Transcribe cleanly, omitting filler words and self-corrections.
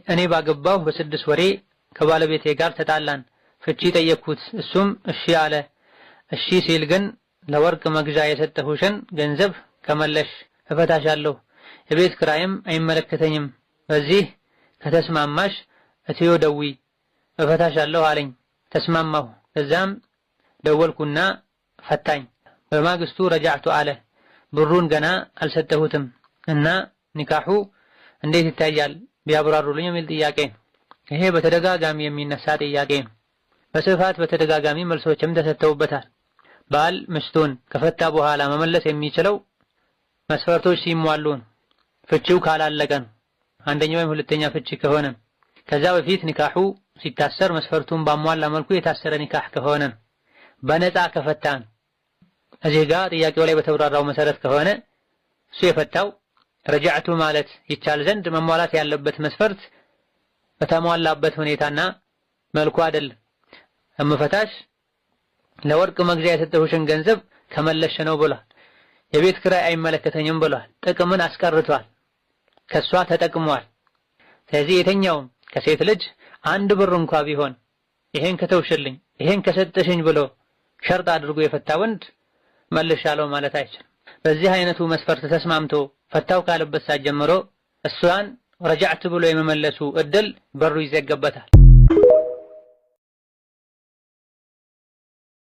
እኔ ባገባሁ በ6 ወሬ ከባለቤቴ ጋር ተጣላን። ፍቺ ጠየቅኩት፣ እሱም እሺ አለ። እሺ ሲል ግን ለወርቅ መግዣ የሰጠሁሽን ገንዘብ ከመለሽ እፈታሻለሁ፣ የቤት ክራይም አይመለከተኝም። በዚህ ከተስማማሽ እትዮ ደዊ እፈታሻለሁ አለኝ። ተስማማሁ። ከዛም ደወልኩና ፈታኝ። በማግስቱ ረጃዕቱ አለ። ብሩን ገና አልሰጠሁትም እና ኒካሑ እንዴት ይታያል ቢያብራሩልኝ የሚል ጥያቄ ነው። ይሄ በተደጋጋሚ የሚነሳ ጥያቄ ነው። በስፋት በተደጋጋሚ መልሶችም ተሰጥተውበታል። ባል ሚስቱን ከፈታ በኋላ መመለስ የሚችለው መስፈርቶች ሲሟሉ ነው። ፍቺው ካላለቀ ነው። አንደኛው ወይም ሁለተኛ ፍቺ ከሆነ፣ ከዛ በፊት ኒካሑ ሲታሰር መስፈርቱን ባሟላ መልኩ የታሰረ ኒካህ ከሆነ፣ በነፃ ከፈታ ነው። እዚህ ጋር ጥያቄው ላይ በተብራራው መሰረት ከሆነ እሱ የፈታው ረጃዕቱ ማለት ይቻል ዘንድ መሟላት ያለበት መስፈርት በተሟላበት ሁኔታና መልኩ አይደለም። እምፈታሽ ለወርቅ መግዣ የሰጠሁሽን ገንዘብ ከመለሽ ነው ብሏል። የቤት ክራይ አይመለከተኝም ብሏል። ጥቅምን አስቀርቷል፣ ከሷ ተጠቅሟል። ስለዚህ የተኛውም ከሴት ልጅ 1 ብር እንኳ ቢሆን ይሄን ከተውሽልኝ ይሄን ከሰጠሽኝ ብሎ ሸርጥ አድርጎ የፈታ ወንድ መልሻለሁ ማለት አይችልም። በዚህ አይነቱ መስፈርት ተስማምቶ ፈታው ካለበት ሰዓት ጀምሮ እሷን ረጃዕት ብሎ የመመለሱ እድል በሩ ይዘጋበታል።